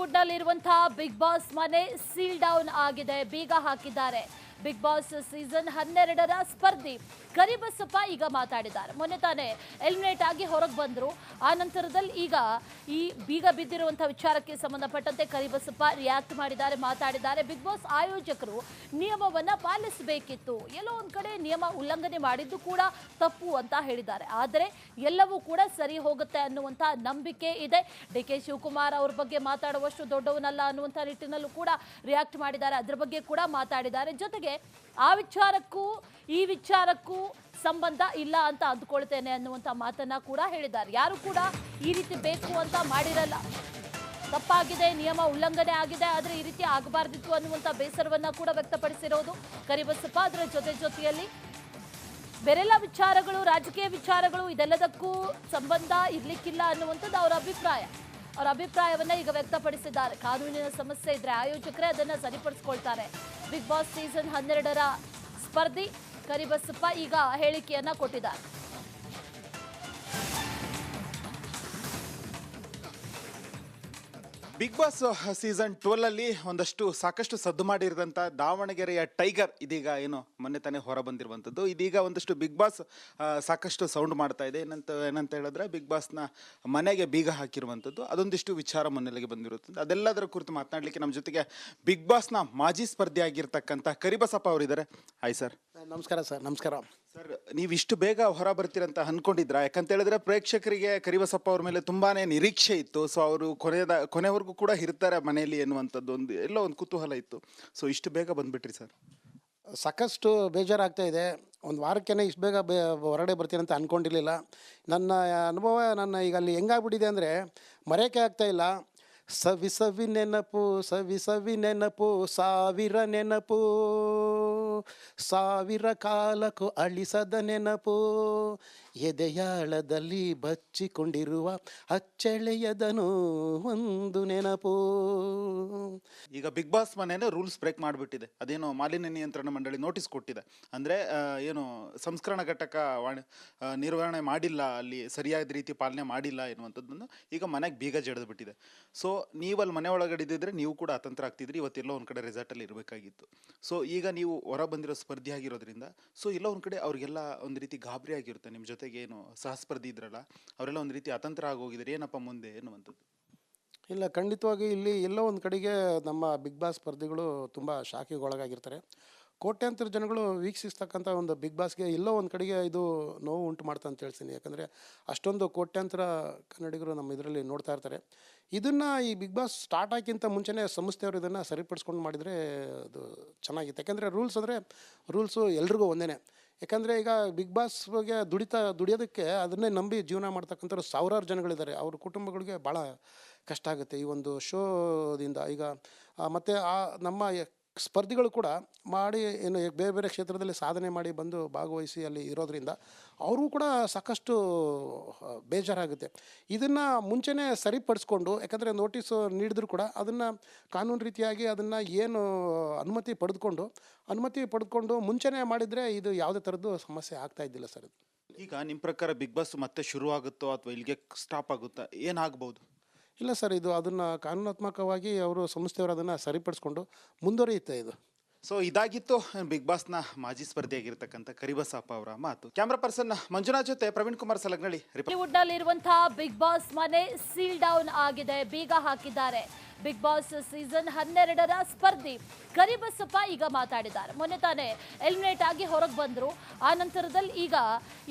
ಬಾಲಿವುಡ್ನಲ್ಲಿರುವಂತಹ big Boss ಮನೆ seal down ಆಗಿದೆ, ಬೀಗ ಹಾಕಿದ್ದಾರೆ. ಬಿಗ್ ಬಾಸ್ ಸೀಸನ್ 12ರ ಸ್ಪರ್ಧಿ ಕರಿಬಸಪ್ಪ ಈಗ ಮಾತಾಡಿದ್ದಾರೆ. ಮೊನ್ನೆ ತಾನೇ ಎಲಿಮಿನೇಟ್ ಆಗಿ ಹೊರಗೆ ಬಂದರು. ಆ ನಂತರದಲ್ಲಿ ಈಗ ಈ ಬೀಗ ಬಿದ್ದಿರುವಂತಹ ವಿಚಾರಕ್ಕೆ ಸಂಬಂಧಪಟ್ಟಂತೆ ಕರಿಬಸಪ್ಪ ರಿಯಾಕ್ಟ್ ಮಾಡಿದ್ದಾರೆ, ಮಾತಾಡಿದ್ದಾರೆ. ಬಿಗ್ ಬಾಸ್ ಆಯೋಜಕರು ನಿಯಮವನ್ನ ಪಾಲಿಸಬೇಕಿತ್ತು, ಎಲ್ಲೋ ಒಂದ್ ಕಡೆ ನಿಯಮ ಉಲ್ಲಂಘನೆ ಮಾಡಿದ್ದು ಕೂಡ ತಪ್ಪು ಅಂತ ಹೇಳಿದ್ದಾರೆ. ಆದರೆ ಎಲ್ಲವೂ ಕೂಡ ಸರಿ ಹೋಗುತ್ತೆ ಅನ್ನುವಂತ ನಂಬಿಕೆ ಇದೆ. ಡಿ.ಕೆ. ಶಿವಕುಮಾರ್ ಅವ್ರ ಬಗ್ಗೆ ಮಾತಾಡುವಷ್ಟು ದೊಡ್ಡವನಲ್ಲ ಅನ್ನುವಂಥ ನಿಟ್ಟಿನಲ್ಲೂ ಕೂಡ ರಿಯಾಕ್ಟ್ ಮಾಡಿದ್ದಾರೆ, ಅದ್ರ ಬಗ್ಗೆ ಕೂಡ ಮಾತಾಡಿದ್ದಾರೆ. ಜೊತೆಗೆ ಆ ವಿಚಾರಕ್ಕೂ ಈ ವಿಚಾರಕ್ಕೂ ಸಂಬಂಧ ಇಲ್ಲ ಅಂತ ಅಂದ್ಕೊಳ್ತೇನೆ ಅನ್ನುವಂಥ ಮಾತನ್ನ ಕೂಡ ಹೇಳಿದ್ದಾರೆ. ಯಾರು ಕೂಡ ಈ ರೀತಿ ಬೇಕು ಅಂತ ಮಾಡಿರಲ್ಲ, ತಪ್ಪಾಗಿದೆ, ನಿಯಮ ಉಲ್ಲಂಘನೆ ಆಗಿದೆ, ಆದರೆ ಈ ರೀತಿ ಆಗಬಾರ್ದಿತ್ತು ಅನ್ನುವಂಥ ಬೇಸರವನ್ನ ಕೂಡ ವ್ಯಕ್ತಪಡಿಸಿರೋದು ಕರಿಬಸಪ್ಪ. ಅದರ ಜೊತೆಯಲ್ಲಿ ಬೇರೆಲ್ಲ ವಿಚಾರಗಳು, ರಾಜಕೀಯ ವಿಚಾರಗಳು ಇದೆಲ್ಲದಕ್ಕೂ ಸಂಬಂಧ ಇರ್ಲಿಕ್ಕಿಲ್ಲ ಅನ್ನುವಂಥದ್ದು ಅವರ ಅಭಿಪ್ರಾಯ. ಅವರ ಅಭಿಪ್ರಾಯವನ್ನ ಈಗ ವ್ಯಕ್ತಪಡಿಸಿದ್ದಾರೆ. ಕಾನೂನಿನ ಸಮಸ್ಯೆ ಇದ್ರೆ ಆಯೋಜಕರೇ ಅದನ್ನ ಸರಿಪಡಿಸ್ಕೊಳ್ತಾರೆ. ಬಿಗ್ ಬಾಸ್ ಸೀಸನ್ 12ರ ಸ್ಪರ್ಧಿ ಕರಿಬಸಪ್ಪ ಈಗ ಹೇಳಿಕೆಯನ್ನ ಕೊಟ್ಟಿದ್ದಾರೆ. ಬಿಗ್ ಬಾಸ್ ಸೀಸನ್ 12 ಅಲ್ಲಿ ಸಾಕಷ್ಟು ಸದ್ದು ಮಾಡಿರೋಂಥ ದಾವಣಗೆರೆಯ ಟೈಗರ್ ಇದೀಗ ಏನು ಮೊನ್ನೆ ತಾನೇ ಹೊರ ಬಂದಿರುವಂಥದ್ದು. ಇದೀಗ ಒಂದಷ್ಟು ಬಿಗ್ ಬಾಸ್ ಸಾಕಷ್ಟು ಸೌಂಡ್ ಮಾಡ್ತಾ ಇದೆ. ಏನಂತ ಹೇಳಿದ್ರೆ ಬಿಗ್ ಬಾಸ್ನ ಮನೆಗೆ ಬೀಗ ಹಾಕಿರುವಂಥದ್ದು, ಅದೊಂದಿಷ್ಟು ವಿಚಾರ ಮೊನ್ನೆಲೆಗೆ ಬಂದಿರುತ್ತದೆ. ಅದೆಲ್ಲದರ ಕುರಿತು ಮಾತನಾಡಲಿಕ್ಕೆ ನಮ್ಮ ಜೊತೆಗೆ ಬಿಗ್ ಬಾಸ್ನ ಮಾಜಿ ಸ್ಪರ್ಧಿ ಆಗಿರ್ತಕ್ಕಂಥ ಕರಿಬಸಪ್ಪ ಅವರಿದ್ದಾರೆ. Hi sir. ನಮಸ್ಕಾರ ಸರ್. ನಮಸ್ಕಾರ ಸರ್. ನೀವು ಇಷ್ಟು ಬೇಗ ಹೊರ ಬರ್ತೀರಂತ ಅಂದ್ಕೊಂಡಿದ್ರಾ? ಯಾಕಂತ ಹೇಳಿದ್ರೆ ಪ್ರೇಕ್ಷಕರಿಗೆ ಕರಿಬಸಪ್ಪ ಅವ್ರ ಮೇಲೆ ತುಂಬಾನೇ ನಿರೀಕ್ಷೆ ಇತ್ತು. ಸೊ ಅವರು ಕೊನೆವರೆಗೂ ಕೂಡ ಇರ್ತಾರೆ ಮನೆಯಲ್ಲಿ ಎನ್ನುವಂಥದ್ದು ಎಲ್ಲೋ ಒಂದು ಕುತೂಹಲ ಇತ್ತು. ಸೊ ಇಷ್ಟು ಬೇಗ ಬಂದ್ಬಿಟ್ರಿ ಸರ್? ಸಾಕಷ್ಟು ಬೇಜಾರಾಗ್ತಾ ಇದೆ. ಒಂದು ವಾರಕ್ಕೇ ಇಷ್ಟು ಬೇಗ ಹೊರಗಡೆ ಬರ್ತೀನಿ ಅಂತ ಅಂದ್ಕೊಂಡಿರಲಿಲ್ಲ. ನನ್ನ ಅನುಭವ ಈಗ ಅಲ್ಲಿ ಹೆಂಗಾಗ್ಬಿಟ್ಟಿದೆ ಅಂದರೆ ಮರೆಯೋಕ್ಕೆ ಆಗ್ತಾ ಇಲ್ಲ. ಸವಿ ಸವಿ ನೆನಪು, ಸವಿ ಸವಿ ನೆನಪು, ಸಾವಿರ ನೆನಪು, ಸಾವಿರ ಕಾಲಕ್ಕೂ ಅಳಿಸದ ನೆನಪು, ಎದೆಯಾಳದಲ್ಲಿ ಬಚ್ಚಿಕೊಂಡಿರುವ ಅಚ್ಚಳೆಯದನು ಒಂದು ನೆನಪು. ಈಗ ಬಿಗ್ ಬಾಸ್ ಮನೇನೆ ರೂಲ್ಸ್ ಬ್ರೇಕ್ ಮಾಡಿಬಿಟ್ಟಿದೆ. ಅದೇನೋ ಮಾಲಿನ್ಯ ನಿಯಂತ್ರಣ ಮಂಡಳಿ ನೋಟಿಸ್ ಕೊಟ್ಟಿದೆ. ಅಂದರೆ ಏನು ಸಂಸ್ಕರಣ ಘಟಕ ನಿರ್ವಹಣೆ ಮಾಡಿಲ್ಲ, ಅಲ್ಲಿ ಸರಿಯಾದ ರೀತಿ ಪಾಲನೆ ಮಾಡಿಲ್ಲ ಎನ್ನುವಂಥದ್ದನ್ನು ಈಗ ಮನೆಗೆ ಬೀಗ ಜಡಿದು ಬಿಟ್ಟಿದೆ. ಸೊ ನೀವು ಅಲ್ಲಿ ಮನೆ ಒಳಗಡೆ ಇದ್ದಿದ್ರೆ ನೀವು ಕೂಡ ಅತಂತ್ರ ಆಗ್ತಿದ್ರಿ, ಇವತ್ತೆಲ್ಲೋ ಒಂದು ಕಡೆ ರೆಸಾರ್ಟಲ್ಲಿ ಇರಬೇಕಾಗಿತ್ತು. ಸೊ ಈಗ ನೀವು ಹೊರ ಬಂದಿರೋ ಸ್ಪರ್ಧಿ ಆಗಿರೋದ್ರಿಂದ ಸೊ ಎಲ್ಲ ಒಂದು ಕಡೆ ಅವ್ರಿಗೆಲ್ಲ ಒಂದು ರೀತಿ ಗಾಬರಿ ಆಗಿರುತ್ತೆ. ನಿಮ್ಮ ಜೊತೆಗೆ ಏನು ಸಹಸ್ಪರ್ಧಿ ಇದ್ರಲ್ಲ ಅವರೆಲ್ಲ ಒಂದು ರೀತಿ ಅತಂತ್ರ ಆಗೋಗಿದ್ದಾರೆ, ಏನಪ್ಪ ಮುಂದೆ ಎನ್ನುವಂಥದ್ದು. ಇಲ್ಲ, ಖಂಡಿತವಾಗಿ ಇಲ್ಲಿ ಎಲ್ಲೋ ಒಂದು ಕಡೆಗೆ ನಮ್ಮ ಬಿಗ್ ಬಾಸ್ ಸ್ಪರ್ಧಿಗಳು ತುಂಬ ಶಾಕಿಗೆ ಒಳಗಾಗಿರ್ತಾರೆ. ಕೋಟ್ಯಾಂತರ ಜನಗಳು ವೀಕ್ಷಿಸ್ತಕ್ಕಂಥ ಒಂದು ಬಿಗ್ ಬಾಸ್ಗೆ ಎಲ್ಲೋ ಒಂದು ಕಡೆಗೆ ಇದು ನೋವು ಉಂಟು ಮಾಡ್ತಾ ಅಂತ ಹೇಳ್ತೀನಿ. ಯಾಕಂದರೆ ಅಷ್ಟೊಂದು ಕೋಟ್ಯಾಂತರ ಕನ್ನಡಿಗರು ನಮ್ಮ ಇದರಲ್ಲಿ ನೋಡ್ತಾ ಇರ್ತಾರೆ. ಇದನ್ನು ಈ ಬಿಗ್ ಬಾಸ್ ಸ್ಟಾರ್ಟ್ ಆಗಿಂತ ಮುಂಚೆನೇ ಸಂಸ್ಥೆಯವರು ಇದನ್ನು ಸರಿಪಡಿಸ್ಕೊಂಡು ಮಾಡಿದರೆ ಅದು ಚೆನ್ನಾಗಿತ್ತು. ಯಾಕೆಂದರೆ ರೂಲ್ಸು ಎಲ್ರಿಗೂ ಒಂದೇ. ಯಾಕಂದರೆ ಈಗ ಬಿಗ್ ಬಾಸ್ ಬಗ್ಗೆ ದುಡಿಯೋದಕ್ಕೆ ಅದನ್ನೇ ನಂಬಿ ಜೀವನ ಮಾಡ್ತಕ್ಕಂಥವ್ರು ಸಾವಿರಾರು ಜನಗಳಿದ್ದಾರೆ. ಅವ್ರ ಕುಟುಂಬಗಳಿಗೆ ಭಾಳ ಕಷ್ಟ ಆಗುತ್ತೆ ಈ ಒಂದು ಶೋದಿಂದ. ಈಗ ಮತ್ತು ನಮ್ಮ ಸ್ಪರ್ಧಿಗಳು ಕೂಡ ಮಾಡಿ ಏನು ಬೇರೆ ಬೇರೆ ಕ್ಷೇತ್ರದಲ್ಲಿ ಸಾಧನೆ ಮಾಡಿ ಬಂದು ಭಾಗವಹಿಸಿ ಅಲ್ಲಿ ಇರೋದ್ರಿಂದ ಅವ್ರಿಗೂ ಕೂಡ ಸಾಕಷ್ಟು ಬೇಜಾರಾಗುತ್ತೆ. ಇದನ್ನು ಮುಂಚೆನೇ ಸರಿಪಡಿಸ್ಕೊಂಡು, ಯಾಕಂದರೆ ನೋಟಿಸು ನೀಡಿದ್ರು ಕೂಡ ಅದನ್ನು ಕಾನೂನು ರೀತಿಯಾಗಿ ಅದನ್ನು ಏನು ಅನುಮತಿ ಪಡೆದುಕೊಂಡು ಮುಂಚೆನೇ ಮಾಡಿದರೆ ಇದು ಯಾವುದೇ ಥರದ್ದು ಸಮಸ್ಯೆ ಆಗ್ತಾ ಇದ್ದಿಲ್ಲ ಸರ್. ಈಗ ನಿಮ್ಮ ಪ್ರಕಾರ ಬಿಗ್ ಬಾಸ್ ಮತ್ತೆ ಶುರು ಆಗುತ್ತೋ ಅಥವಾ ಇಲ್ಲಿಗೆ ಸ್ಟಾಪ್ ಆಗುತ್ತಾ, ಏನಾಗ್ಬೋದು? ಇಲ್ಲ ಸರ್, ಅದನ್ನು ಕಾನೂನಾತ್ಮಕವಾಗಿ ಅವರು ಸಂಸ್ಥೆಯವರು ಅದನ್ನು ಸರಿಪಡಿಸ್ಕೊಂಡು ಮುಂದುವರಿಯುತ್ತೆ ಇದು. ಸೊ ಇದಾಗಿತ್ತು ಬಿಗ್ ಬಾಸ್ನ ಮಾಜಿ ಸ್ಪರ್ಧಿಯಾಗಿರ್ತಕ್ಕಂಥ ಕರಿಬಸಪ್ಪ ಅವರ ಮಾತು. ಕ್ಯಾಮ್ರಾ ಪರ್ಸನ್ ಮಂಜುನಾಥ್ ಜೊತೆ ಪ್ರವೀಣ್ ಕುಮಾರ್ ಸಲಗ್ನಳ್ಳಿ. ಬಾಲಿವುಡ್ನಲ್ಲಿರುವಂತಹ ಬಿಗ್ ಬಾಸ್ ಮನೆ ಸೀಲ್ ಡೌನ್ ಆಗಿದೆ, ಬೀಗ ಹಾಕಿದ್ದಾರೆ. ಬಿಗ್ ಬಾಸ್ ಸೀಸನ್ 12ರ ಸ್ಪರ್ಧಿ ಕರಿಬಸಪ್ಪ ಈಗ ಮಾತಾಡಿದ್ದಾರೆ. ಮೊನ್ನೆ ತಾನೇ ಎಲಿಮಿನೇಟ್ ಆಗಿ ಹೊರಗೆ ಬಂದರು. ಆ ನಂತರದಲ್ಲಿ ಈಗ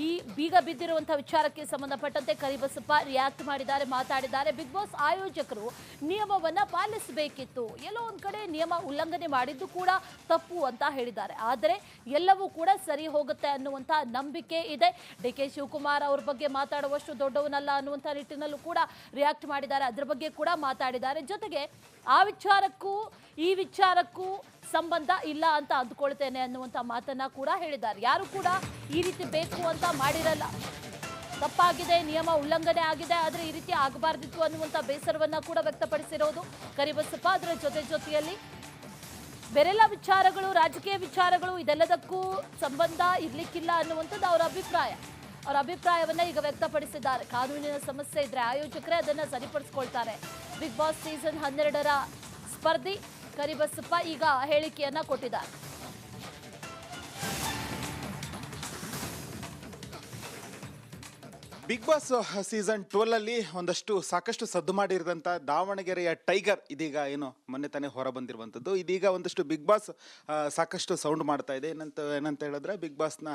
ಈ ಬೀಗ ಬಿದ್ದಿರುವಂತಹ ವಿಚಾರಕ್ಕೆ ಸಂಬಂಧಪಟ್ಟಂತೆ ಕರಿಬಸಪ್ಪ ರಿಯಾಕ್ಟ್ ಮಾಡಿದ್ದಾರೆ, ಮಾತಾಡಿದ್ದಾರೆ. ಬಿಗ್ ಬಾಸ್ ಆಯೋಜಕರು ನಿಯಮವನ್ನ ಪಾಲಿಸಬೇಕಿತ್ತು, ಎಲ್ಲೋ ಒಂದ್ ಕಡೆ ನಿಯಮ ಉಲ್ಲಂಘನೆ ಮಾಡಿದ್ದು ಕೂಡ ತಪ್ಪು ಅಂತ ಹೇಳಿದ್ದಾರೆ. ಆದರೆ ಎಲ್ಲವೂ ಕೂಡ ಸರಿ ಹೋಗುತ್ತೆ ಅನ್ನುವಂಥ ನಂಬಿಕೆ ಇದೆ. ಡಿ.ಕೆ. ಶಿವಕುಮಾರ್ ಅವ್ರ ಬಗ್ಗೆ ಮಾತಾಡುವಷ್ಟು ದೊಡ್ಡವನಲ್ಲ ಅನ್ನುವಂಥ ನಿಟ್ಟಿನಲ್ಲೂ ಕೂಡ ರಿಯಾಕ್ಟ್ ಮಾಡಿದ್ದಾರೆ, ಅದ್ರ ಬಗ್ಗೆ ಕೂಡ ಮಾತಾಡಿದ್ದಾರೆ. ಜೊತೆಗೆ ಆ ವಿಚಾರಕ್ಕೂ ಈ ವಿಚಾರಕ್ಕೂ ಸಂಬಂಧ ಇಲ್ಲ ಅಂತ ಅಂದ್ಕೊಳ್ತೇನೆ ಅನ್ನುವಂಥ ಮಾತನ್ನ ಕೂಡ ಹೇಳಿದ್ದಾರೆ. ಯಾರು ಕೂಡ ಈ ರೀತಿ ಬೇಕು ಅಂತ ಮಾಡಿರಲ್ಲ, ತಪ್ಪಾಗಿದೆ, ನಿಯಮ ಉಲ್ಲಂಘನೆ ಆಗಿದೆ, ಆದರೆ ಈ ರೀತಿ ಆಗಬಾರ್ದಿತ್ತು ಅನ್ನುವಂಥ ಬೇಸರವನ್ನ ಕೂಡ ವ್ಯಕ್ತಪಡಿಸಿರೋದು ಕರಿಬಸಪ್ಪ. ಅದರ ಜೊತೆಯಲ್ಲಿ ಬೇರೆಲ್ಲ ವಿಚಾರಗಳು, ರಾಜಕೀಯ ವಿಚಾರಗಳು ಇದೆಲ್ಲದಕ್ಕೂ ಸಂಬಂಧ ಇರ್ಲಿಕ್ಕಿಲ್ಲ ಅನ್ನುವಂಥದ್ದು ಅವರ ಅಭಿಪ್ರಾಯ. ಅವರ ಅಭಿಪ್ರಾಯವನ್ನ ಈಗ ವ್ಯಕ್ತಪಡಿಸಿದ್ದಾರೆ. ಕಾನೂನಿನ ಸಮಸ್ಯೆ ಇದ್ರೆ ಆಯೋಜಕರೇ ಅದನ್ನ ಸರಿಪಡಿಸ್ಕೊಳ್ತಾರೆ. ಬಿಗ್ ಬಾಸ್ ಸೀಸನ್ 12ರ ಸ್ಪರ್ಧಿ ಕರಿಬಸಪ್ಪ ಈಗ ಹೇಳಿಕೆಯನ್ನ ಕೊಟ್ಟಿದ್ದಾರೆ. ಬಿಗ್ ಬಾಸ್ ಸೀಸನ್ 12 ಅಲ್ಲಿ ಸಾಕಷ್ಟು ಸದ್ದು ಮಾಡಿರೋದಂಥ ದಾವಣಗೆರೆಯ ಟೈಗರ್ ಇದೀಗ ಏನು ಮೊನ್ನೆ ತಾನೇ ಹೊರ ಬಂದಿರುವಂಥದ್ದು. ಇದೀಗ ಒಂದಷ್ಟು ಬಿಗ್ ಬಾಸ್ ಸಾಕಷ್ಟು ಸೌಂಡ್ ಮಾಡ್ತಾ ಇದೆ. ಏನಂತ ಹೇಳಿದ್ರೆ ಬಿಗ್ ಬಾಸ್ನ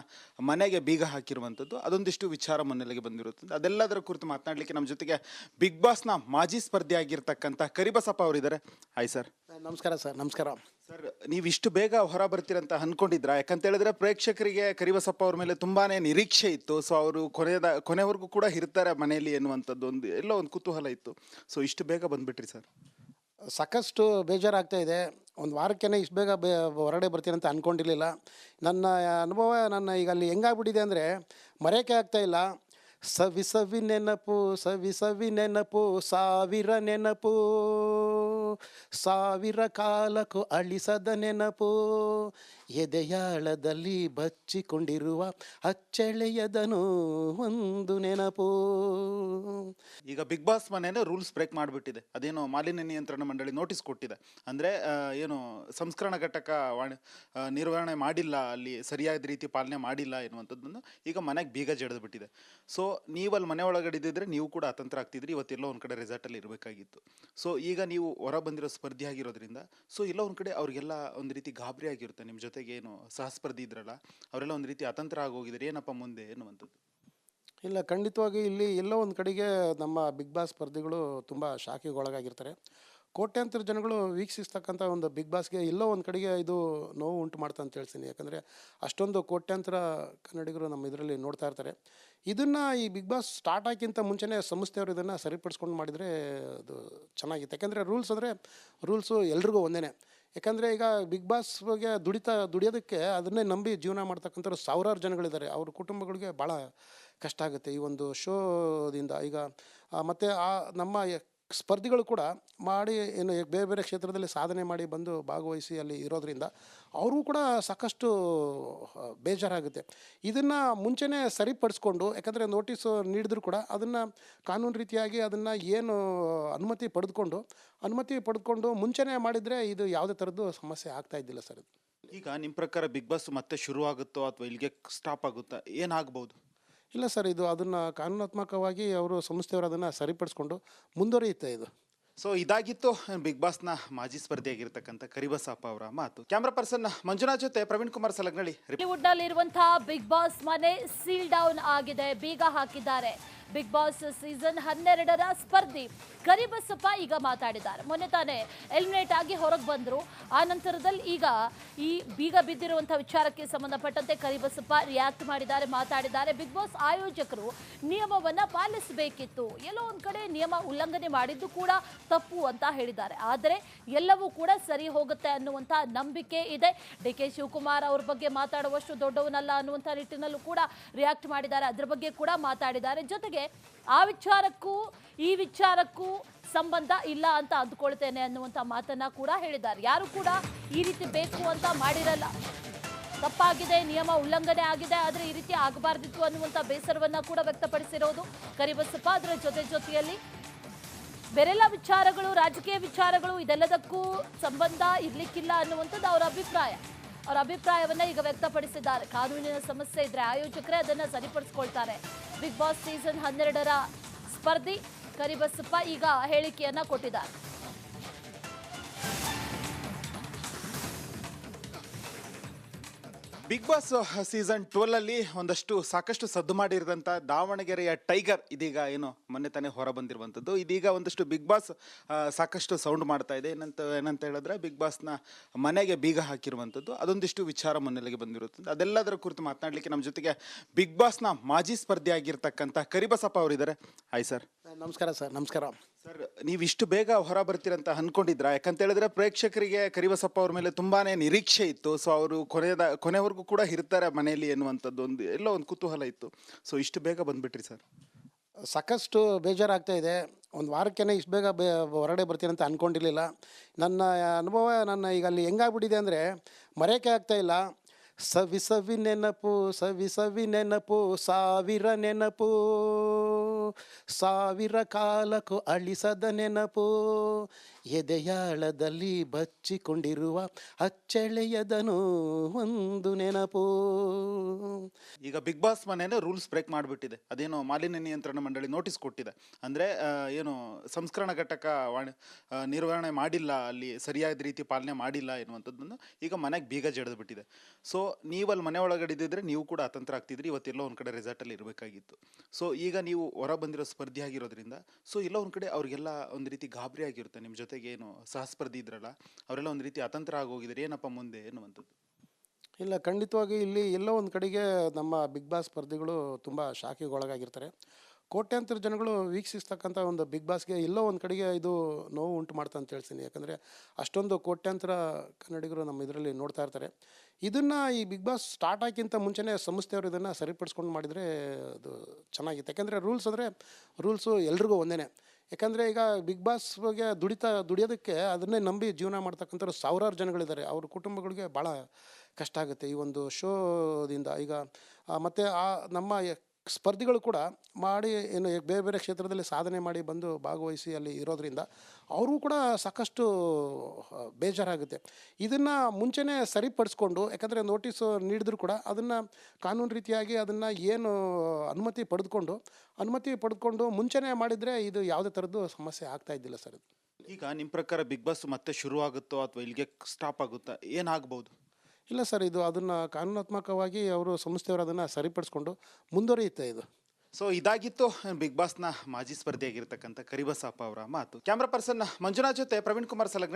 ಮನೆಗೆ ಬೀಗ ಹಾಕಿರುವಂಥದ್ದು, ಅದೊಂದಿಷ್ಟು ವಿಚಾರ ಮುನ್ನೆಲೆಗೆ ಬಂದಿರುತ್ತದೆ. ಅದೆಲ್ಲದರ ಕುರಿತು ಮಾತನಾಡಲಿಕ್ಕೆ ನಮ್ಮ ಜೊತೆಗೆ ಬಿಗ್ ಬಾಸ್ನ ಮಾಜಿ ಸ್ಪರ್ಧಿ ಆಗಿರ್ತಕ್ಕಂಥ ಕರಿಬಸಪ್ಪ ಅವರಿದ್ದಾರೆ. Hi sir. ನಮಸ್ಕಾರ ಸರ್. ನಮಸ್ಕಾರ ಸರ್, ನೀವು ಇಷ್ಟು ಬೇಗ ಹೊರ ಬರ್ತೀರಂತ ಅನ್ಕೊಂಡಿದ್ರಾ? ಯಾಕಂತ ಹೇಳಿದ್ರೆ ಪ್ರೇಕ್ಷಕರಿಗೆ ಕರಿಬಸಪ್ಪ ಅವ್ರ ಮೇಲೆ ತುಂಬಾನೇ ನಿರೀಕ್ಷೆ ಇತ್ತು. ಸೊ ಅವರು ಕೊನೆವರೆಗೂ ಕೂಡ ಇರ್ತಾರೆ ಮನೆಯಲ್ಲಿ ಎನ್ನುವಂಥದ್ದು ಒಂದು ಕುತೂಹಲ ಇತ್ತು. ಸೊ ಇಷ್ಟು ಬೇಗ ಬಂದ್ಬಿಟ್ರಿ ಸರ್? ಸಾಕಷ್ಟು ಬೇಜಾರಾಗ್ತಾ ಇದೆ. ಒಂದು ವಾರಕ್ಕೇ ಇಷ್ಟು ಬೇಗ ಹೊರಗಡೆ ಬರ್ತೀನಿ ಅಂತ ಅಂದ್ಕೊಂಡಿರಲಿಲ್ಲ. ನನ್ನ ಅನುಭವ ಈಗ ಅಲ್ಲಿ ಹೆಂಗಾಗ್ಬಿಟ್ಟಿದೆ ಅಂದರೆ ಮರೆಯೋಕ್ಕೆ ಆಗ್ತಾಯಿಲ್ಲ. ಸವಿ ಸವಿ ನೆನಪು, ಸವಿ ಸವಿ ನೆನಪು, ಸಾವಿರ ನೆನಪು, ಸಾವಿರ ಕಾಲಕ್ಕೂ ಅಳಿಸದ ನೆನಪು, ಎದೆಯಾಳದಲ್ಲಿ ಬಚ್ಚಿಕೊಂಡಿರುವ ಅಚ್ಚಳೆಯದನು ಒಂದು ನೆನಪು. ಈಗ ಬಿಗ್ ಬಾಸ್ ಮನೆಯೇ ರೂಲ್ಸ್ ಬ್ರೇಕ್ ಮಾಡಿಬಿಟ್ಟಿದೆ. ಅದೇನೋ ಮಾಲಿನ್ಯ ನಿಯಂತ್ರಣ ಮಂಡಳಿ ನೋಟಿಸ್ ಕೊಟ್ಟಿದೆ. ಅಂದರೆ ಏನು ಸಂಸ್ಕರಣ ಘಟಕ ನಿರ್ವಹಣೆ ಮಾಡಿಲ್ಲ, ಅಲ್ಲಿ ಸರಿಯಾದ ರೀತಿ ಪಾಲನೆ ಮಾಡಿಲ್ಲ ಎನ್ನುವಂಥದ್ದನ್ನು ಈಗ ಮನೆಗೆ ಬೀಗ ಜಡಿದು ಬಿಟ್ಟಿದೆ. ಸೊ ನೀವು ಅಲ್ಲಿ ಮನೆ ಒಳಗಡೆ ಇದ್ದಿದ್ರೆ ನೀವು ಕೂಡ ಅತಂತ್ರ ಆಗ್ತಿದ್ರಿ. ಇವತ್ತೆಲ್ಲೋ ಒಂದು ಕಡೆ ರೆಸಾರ್ಟಲ್ಲಿ ಇರಬೇಕಾಗಿತ್ತು. ಸೊ ಈಗ ನೀವು ಹೊರ ಬಂದಿರೋ ಸ್ಪರ್ಧಿ ಆಗಿರೋದ್ರಿಂದ ಸೊ ಎಲ್ಲ ಒಂದು ಕಡೆ ಅವ್ರಿಗೆಲ್ಲ ಒಂದು ರೀತಿ ಗಾಬರಿ ಆಗಿರುತ್ತೆ. ನಿಮ್ಮ ಜೊತೆಗೆ ಏನು ಸಹಸ್ಪರ್ಧಿ ಇದ್ರಲ್ಲ ಅವರೆಲ್ಲ ಒಂದು ರೀತಿ ಅತಂತ್ರ ಆಗೋಗಿದ್ದಾರೆ, ಏನಪ್ಪ ಮುಂದೆ ಎನ್ನುವಂಥದ್ದು. ಇಲ್ಲ, ಖಂಡಿತವಾಗಿ ಇಲ್ಲಿ ಎಲ್ಲೋ ಒಂದು ಕಡೆಗೆ ನಮ್ಮ ಬಿಗ್ ಬಾಸ್ ಸ್ಪರ್ಧಿಗಳು ತುಂಬ ಶಾಕಿಗೆ ಒಳಗಾಗಿರ್ತಾರೆ. ಕೋಟ್ಯಾಂತರ ಜನಗಳು ವೀಕ್ಷಿಸ್ತಕ್ಕಂಥ ಒಂದು ಬಿಗ್ ಬಾಸ್ಗೆ ಎಲ್ಲೋ ಒಂದು ಕಡೆಗೆ ಇದು ನೋವು ಉಂಟು ಮಾಡ್ತಾ ಅಂತ ಹೇಳ್ತೀನಿ. ಯಾಕಂದರೆ ಅಷ್ಟೊಂದು ಕೋಟ್ಯಾಂತರ ಕನ್ನಡಿಗರು ನಮ್ಮ ಇದರಲ್ಲಿ ನೋಡ್ತಾ ಇರ್ತಾರೆ. ಇದನ್ನು ಈ ಬಿಗ್ ಬಾಸ್ ಸ್ಟಾರ್ಟ್ ಆಗಿಂತ ಮುಂಚೆನೇ ಸಂಸ್ಥೆಯವರು ಇದನ್ನು ಸರಿಪಡಿಸ್ಕೊಂಡು ಮಾಡಿದರೆ ಅದು ಚೆನ್ನಾಗಿತ್ತು. ಯಾಕೆಂದರೆ ರೂಲ್ಸು ಎಲ್ರಿಗೂ ಒಂದೇ. ಯಾಕಂದರೆ ಈಗ ಬಿಗ್ ಬಾಸ್ಗೆ ದುಡಿಯೋದಕ್ಕೆ ಅದನ್ನೇ ನಂಬಿ ಜೀವನ ಮಾಡ್ತಕ್ಕಂಥವ್ರು ಸಾವಿರಾರು ಜನಗಳಿದ್ದಾರೆ. ಅವ್ರ ಕುಟುಂಬಗಳಿಗೆ ಭಾಳ ಕಷ್ಟ ಆಗುತ್ತೆ ಈ ಒಂದು ಶೋದಿಂದ. ಈಗ ಮತ್ತು ನಮ್ಮ ಸ್ಪರ್ಧಿಗಳು ಕೂಡ ಮಾಡಿ ಏನು ಬೇರೆ ಬೇರೆ ಕ್ಷೇತ್ರದಲ್ಲಿ ಸಾಧನೆ ಮಾಡಿ ಬಂದು ಭಾಗವಹಿಸಿ ಅಲ್ಲಿ ಇರೋದ್ರಿಂದ ಅವ್ರಿಗೂ ಕೂಡ ಸಾಕಷ್ಟು ಬೇಜಾರಾಗುತ್ತೆ. ಇದನ್ನು ಮುಂಚೆನೇ ಸರಿಪಡಿಸ್ಕೊಂಡು, ಯಾಕಂದರೆ ನೋಟಿಸು ನೀಡಿದ್ರು ಕೂಡ ಅದನ್ನು ಕಾನೂನು ರೀತಿಯಾಗಿ ಅದನ್ನು ಏನು ಅನುಮತಿ ಪಡೆದುಕೊಂಡು ಮುಂಚೆನೇ ಮಾಡಿದರೆ ಇದು ಯಾವುದೇ ಥರದ್ದು ಸಮಸ್ಯೆ ಆಗ್ತಾ ಇದ್ದಿಲ್ಲ ಸರ್. ಈಗ ನಿಮ್ಮ ಪ್ರಕಾರ ಬಿಗ್ ಬಾಸ್ ಮತ್ತೆ ಶುರು ಆಗುತ್ತೋ ಅಥವಾ ಇಲ್ಲಿಗೆ ಸ್ಟಾಪ್ ಆಗುತ್ತಾ, ಏನಾಗ್ಬೋದು? ಇಲ್ಲ ಸರ್, ಅದನ್ನು ಕಾನೂನಾತ್ಮಕವಾಗಿ ಅವರು ಸಂಸ್ಥೆಯವರು ಅದನ್ನು ಸರಿಪಡಿಸ್ಕೊಂಡು ಮುಂದುವರಿಯುತ್ತೆ ಇದು. ಸೊ ಇದಾಗಿತ್ತು ಬಿಗ್ ಬಾಸ್ನ ಮಾಜಿ ಸ್ಪರ್ಧಿಯಾಗಿರ್ತಕ್ಕಂಥ ಕರಿಬಸಪ್ಪ ಅವರ ಮಾತು. ಕ್ಯಾಮ್ರಾ ಪರ್ಸನ್ ಮಂಜುನಾಥ್ ಜೊತೆ ಪ್ರವೀಣ್ ಕುಮಾರ್ ಸಲಗ್ನಳ್ಳಿ. ಬಾಲಿವುಡ್ ನಲ್ಲಿರುವಂತಹ ಬಿಗ್ ಬಾಸ್ ಮನೆ ಸೀಲ್ ಡೌನ್ ಆಗಿದೆ, ಬೀಗ ಹಾಕಿದ್ದಾರೆ. ಬಿಗ್ ಬಾಸ್ ಸೀಸನ್ 12ರ ಸ್ಪರ್ಧಿ ಕರಿಬಸಪ್ಪ ಈಗ ಮಾತಾಡಿದ್ದಾರೆ. ಮೊನ್ನೆ ತಾನೇ ಎಲಿಮಿನೇಟ್ ಆಗಿ ಹೊರಗೆ ಬಂದರು. ಆ ನಂತರದಲ್ಲಿ ಈಗ ಈ ಬೀಗ ಬಿದ್ದಿರುವಂತಹ ವಿಚಾರಕ್ಕೆ ಸಂಬಂಧಪಟ್ಟಂತೆ ಕರಿಬಸಪ್ಪ ರಿಯಾಕ್ಟ್ ಮಾಡಿದ್ದಾರೆ, ಮಾತಾಡಿದ್ದಾರೆ. ಬಿಗ್ ಬಾಸ್ ಆಯೋಜಕರು ನಿಯಮವನ್ನ ಪಾಲಿಸಬೇಕಿತ್ತು, ಎಲ್ಲೋ ಒಂದು ಕಡೆ ನಿಯಮ ಉಲ್ಲಂಘನೆ ಮಾಡಿದ್ದು ಕೂಡ ತಪ್ಪು ಅಂತ ಹೇಳಿದ್ದಾರೆ. ಆದರೆ ಎಲ್ಲವೂ ಕೂಡ ಸರಿ ಹೋಗುತ್ತೆ ಅನ್ನುವಂಥ ನಂಬಿಕೆ ಇದೆ. ಡಿ.ಕೆ. ಶಿವಕುಮಾರ್ ಅವ್ರ ಬಗ್ಗೆ ಮಾತಾಡುವಷ್ಟು ದೊಡ್ಡವನಲ್ಲ ಅನ್ನುವಂಥ ನಿಟ್ಟಿನಲ್ಲೂ ಕೂಡ ರಿಯಾಕ್ಟ್ ಮಾಡಿದ್ದಾರೆ. ಅದ್ರ ಬಗ್ಗೆ ಕೂಡ ಮಾತಾಡಿದ್ದಾರೆ. ಜೊತೆಗೆ ಆ ವಿಚಾರಕ್ಕೂ ಈ ವಿಚಾರಕ್ಕೂ ಸಂಬಂಧ ಇಲ್ಲ ಅಂತ ಅಂದ್ಕೊಳ್ತೇನೆ ಅನ್ನುವಂಥ ಮಾತನ್ನ ಕೂಡ ಹೇಳಿದ್ದಾರೆ. ಯಾರು ಕೂಡ ಈ ರೀತಿ ಬೇಕು ಅಂತ ಮಾಡಿರಲ್ಲ, ತಪ್ಪಾಗಿದೆ, ನಿಯಮ ಉಲ್ಲಂಘನೆ ಆಗಿದೆ, ಆದರೆ ಈ ರೀತಿ ಆಗಬಾರ್ದಿತ್ತು ಅನ್ನುವಂಥ ಬೇಸರವನ್ನ ಕೂಡ ವ್ಯಕ್ತಪಡಿಸಿರೋದು ಕರಿಬಸಪ್ಪ. ಅದರ ಜೊತೆಯಲ್ಲಿ ಬೇರೆಲ್ಲ ವಿಚಾರಗಳು, ರಾಜಕೀಯ ವಿಚಾರಗಳು, ಇದೆಲ್ಲದಕ್ಕೂ ಸಂಬಂಧ ಇರ್ಲಿಕ್ಕಿಲ್ಲ ಅನ್ನುವಂಥದ್ದು ಅವರ ಅಭಿಪ್ರಾಯವನ್ನ ಈಗ ವ್ಯಕ್ತಪಡಿಸಿದ್ದಾರೆ. ಕಾನೂನಿನ ಸಮಸ್ಯೆ ಇದ್ರೆ ಆಯೋಜಕರೇ ಅದನ್ನ ಸರಿಪಡಿಸ್ಕೊಳ್ತಾರೆ. ಬಿಗ್ ಬಾಸ್ ಸೀಸನ್ 12ರ ಸ್ಪರ್ಧಿ ಕರಿಬಸಪ್ಪ ಈಗ ಹೇಳಿಕೆಯನ್ನ ಕೊಟ್ಟಿದ್ದಾರೆ. ಬಿಗ್ ಬಾಸ್ ಸೀಸನ್ 12 ಅಲ್ಲಿ ಸಾಕಷ್ಟು ಸದ್ದು ಮಾಡಿರೋದಂಥ ದಾವಣಗೆರೆಯ ಟೈಗರ್ ಇದೀಗ ಏನು ಮೊನ್ನೆ ತಾನೇ ಹೊರ ಬಂದಿರುವಂಥದ್ದು. ಇದೀಗ ಒಂದಷ್ಟು ಬಿಗ್ ಬಾಸ್ ಸಾಕಷ್ಟು ಸೌಂಡ್ ಮಾಡ್ತಾ ಇದೆ. ಏನಂತ ಹೇಳಿದ್ರೆ ಬಿಗ್ ಬಾಸ್ನ ಮನೆಗೆ ಬೀಗ ಹಾಕಿರುವಂಥದ್ದು, ಅದೊಂದಿಷ್ಟು ವಿಚಾರ ಮುನ್ನೆಲೆಗೆ ಬಂದಿರುತ್ತದೆ. ಅದೆಲ್ಲದರ ಕುರಿತು ಮಾತನಾಡಲಿಕ್ಕೆ ನಮ್ಮ ಜೊತೆಗೆ ಬಿಗ್ ಬಾಸ್ನ ಮಾಜಿ ಸ್ಪರ್ಧಿ ಆಗಿರ್ತಕ್ಕಂಥ ಕರಿಬಸಪ್ಪ ಅವರಿದ್ದಾರೆ. Hi sir. ನಮಸ್ಕಾರ ಸರ್. ನಮಸ್ಕಾರ ಸರ್, ನೀವು ಇಷ್ಟು ಬೇಗ ಹೊರ ಬರ್ತೀರಂತ ಅನ್ಕೊಂಡಿದ್ರಾ? ಯಾಕಂತ ಹೇಳಿದ್ರೆ ಪ್ರೇಕ್ಷಕರಿಗೆ ಕರಿಬಸಪ್ಪ ಅವ್ರ ಮೇಲೆ ತುಂಬಾನೇ ನಿರೀಕ್ಷೆ ಇತ್ತು. ಸೊ ಅವರು ಕೊನೆವರೆಗೂ ಕೂಡ ಇರ್ತಾರೆ ಮನೆಯಲ್ಲಿ ಎನ್ನುವಂಥದ್ದು ಎಲ್ಲೋ ಒಂದು ಕುತೂಹಲ ಇತ್ತು. ಸೊ ಇಷ್ಟು ಬೇಗ ಬಂದ್ಬಿಟ್ರಿ ಸರ್? ಸಾಕಷ್ಟು ಬೇಜಾರಾಗ್ತಾ ಇದೆ. ಒಂದು ವಾರಕ್ಕೇ ಇಷ್ಟು ಬೇಗ ಹೊರಗಡೆ ಬರ್ತೀನಿ ಅಂತ ಅಂದ್ಕೊಂಡಿರಲಿಲ್ಲ. ನನ್ನ ಅನುಭವ ಈಗ ಅಲ್ಲಿ ಹೆಂಗಾಗ್ಬಿಟ್ಟಿದೆ ಅಂದರೆ ಮರೆಯೋಕ್ಕೆ ಆಗ್ತಾಯಿಲ್ಲ. ಸವಿ ಸವಿ ನೆನಪು ಸವಿ ಸವಿ ನೆನಪು ಸಾವಿರ ನೆನಪು ಸಾವಿರ ಕಾಲಕ್ಕೂ ಅಳಿಸದ ನೆನಪು ಎದೆಯಾಳದಲ್ಲಿ ಬಚ್ಚಿಕೊಂಡಿರುವ ಅಚ್ಚಳೆಯದನು ಒಂದು ನೆನಪು. ಈಗ ಬಿಗ್ ಬಾಸ್ ಮನೆನೇ ರೂಲ್ಸ್ ಬ್ರೇಕ್ ಮಾಡಿಬಿಟ್ಟಿದೆ. ಅದೇನೋ ಮಾಲಿನ್ಯ ನಿಯಂತ್ರಣ ಮಂಡಳಿ ನೋಟಿಸ್ ಕೊಟ್ಟಿದೆ. ಅಂದರೆ ಏನು ಸಂಸ್ಕರಣ ಘಟಕ ನಿರ್ವಹಣೆ ಮಾಡಿಲ್ಲ, ಅಲ್ಲಿ ಸರಿಯಾದ ರೀತಿ ಪಾಲನೆ ಮಾಡಿಲ್ಲ ಎನ್ನುವಂಥದ್ದನ್ನು ಈಗ ಮನೆಗೆ ಬೀಗ ಜಡಿದ್ಬಿಟ್ಟಿದೆ. ಸೊ ನೀವು ಅಲ್ಲಿ ಮನೆ ಒಳಗಡೆ ಇದ್ದಿದ್ರೆ ನೀವು ಕೂಡ ಅತಂತ್ರ ಆಗ್ತಿದ್ರಿ, ಇವತ್ತೆಲ್ಲೋ ಒಂದು ಕಡೆ ರೆಸಾರ್ಟಲ್ಲಿ ಇರಬೇಕಾಗಿತ್ತು. ಸೊ ಈಗ ನೀವು ಹೊರ ಬಂದಿರೋ ಸ್ಪರ್ಧಿ ಆಗಿರೋದ್ರಿಂದ ಸೊ ಎಲ್ಲ ಒಂದು ಕಡೆ ಅವ್ರಿಗೆಲ್ಲ ಒಂದು ರೀತಿ ಗಾಬರಿ ಆಗಿರುತ್ತೆ. ನಿಮ್ಮ ಜೊತೆಗೆ ಏನು ಸಹಸ್ಪರ್ಧಿ ಇದ್ರಲ್ಲ ಅವರೆಲ್ಲ ಒಂದು ರೀತಿ ಅತಂತ್ರ ಆಗೋಗಿದ್ದಾರೆ, ಏನಪ್ಪ ಮುಂದೆ ಎನ್ನುವಂಥದ್ದು. ಇಲ್ಲ, ಖಂಡಿತವಾಗಿ ಇಲ್ಲಿ ಎಲ್ಲೋ ಒಂದು ಕಡೆಗೆ ನಮ್ಮ ಬಿಗ್ ಬಾಸ್ ಸ್ಪರ್ಧಿಗಳು ತುಂಬ ಶಾಖೆಗೆ ಒಳಗಾಗಿರ್ತಾರೆ. ಕೋಟ್ಯಾಂತರ ಜನಗಳು ವೀಕ್ಷಿಸ್ತಕ್ಕಂಥ ಒಂದು ಬಿಗ್ ಬಾಸ್ಗೆ ಎಲ್ಲೋ ಒಂದು ಕಡೆಗೆ ಇದು ನೋವು ಉಂಟು ಮಾಡ್ತಾ ಅಂತ ಹೇಳ್ತೀನಿ. ಯಾಕಂದರೆ ಅಷ್ಟೊಂದು ಕೋಟ್ಯಾಂತರ ಕನ್ನಡಿಗರು ನಮ್ಮ ಇದರಲ್ಲಿ ನೋಡ್ತಾ ಇರ್ತಾರೆ. ಇದನ್ನು ಈ ಬಿಗ್ ಬಾಸ್ ಸ್ಟಾರ್ಟ್ ಆಗಿಂತ ಮುಂಚೆನೇ ಸಂಸ್ಥೆಯವರು ಇದನ್ನು ಸರಿಪಡಿಸ್ಕೊಂಡು ಮಾಡಿದರೆ ಅದು ಚೆನ್ನಾಗಿತ್ತು. ಯಾಕೆಂದರೆ ರೂಲ್ಸು ಎಲ್ರಿಗೂ ಒಂದೇ. ಯಾಕಂದರೆ ಈಗ ಬಿಗ್ ಬಾಸ್ ಬಗ್ಗೆ ದುಡಿಯೋದಕ್ಕೆ ಅದನ್ನೇ ನಂಬಿ ಜೀವನ ಮಾಡ್ತಕ್ಕಂಥವ್ರು ಸಾವಿರಾರು ಜನಗಳಿದ್ದಾರೆ. ಅವ್ರ ಕುಟುಂಬಗಳಿಗೆ ಭಾಳ ಕಷ್ಟ ಆಗುತ್ತೆ ಈ ಒಂದು ಶೋದಿಂದ. ಈಗ ಮತ್ತು ನಮ್ಮ ಸ್ಪರ್ಧಿಗಳು ಕೂಡ ಮಾಡಿ ಏನು ಬೇರೆ ಬೇರೆ ಕ್ಷೇತ್ರದಲ್ಲಿ ಸಾಧನೆ ಮಾಡಿ ಬಂದು ಭಾಗವಹಿಸಿ ಅಲ್ಲಿ ಇರೋದ್ರಿಂದ ಅವ್ರಿಗೂ ಕೂಡ ಸಾಕಷ್ಟು ಬೇಜಾರಾಗುತ್ತೆ. ಇದನ್ನು ಮುಂಚೆನೇ ಸರಿಪಡಿಸ್ಕೊಂಡು, ಯಾಕಂದರೆ ನೋಟಿಸು ನೀಡಿದ್ರು ಕೂಡ ಅದನ್ನು ಕಾನೂನು ರೀತಿಯಾಗಿ ಅದನ್ನು ಏನು ಅನುಮತಿ ಪಡೆದುಕೊಂಡು ಮುಂಚೆನೇ ಮಾಡಿದರೆ ಇದು ಯಾವುದೇ ಥರದ್ದು ಸಮಸ್ಯೆ ಆಗ್ತಾ ಇದ್ದಿಲ್ಲ ಸರ್. ಈಗ ನಿಮ್ಮ ಪ್ರಕಾರ ಬಿಗ್ ಬಾಸ್ ಮತ್ತೆ ಶುರು ಆಗುತ್ತೋ ಅಥವಾ ಇಲ್ಲಿಗೆ ಸ್ಟಾಪ್ ಆಗುತ್ತಾ, ಏನಾಗ್ಬೋದು? ಇಲ್ಲ ಸರ್, ಇದು ಅದನ್ನು ಕಾನೂನಾತ್ಮಕವಾಗಿ ಅವರು ಸಂಸ್ಥೆಯವರು ಅದನ್ನು ಸರಿಪಡಿಸ್ಕೊಂಡು ಮುಂದುವರಿಯುತ್ತೆ ಇದು. ಸೊ ಇದಾಗಿತ್ತು ಬಿಗ್ ಬಾಸ್ನ ಮಾಜಿ ಸ್ಪರ್ಧಿಯಾಗಿರ್ತಕ್ಕಂಥ ಕರಿಬಸಪ್ಪ ಅವರ ಮಾತು. ಕ್ಯಾಮ್ರಾ ಪರ್ಸನ್ ಮಂಜುನಾಥ್ ಜೊತೆ ಪ್ರವೀಣ್ ಕುಮಾರ್ ಸಲಗ್ನ.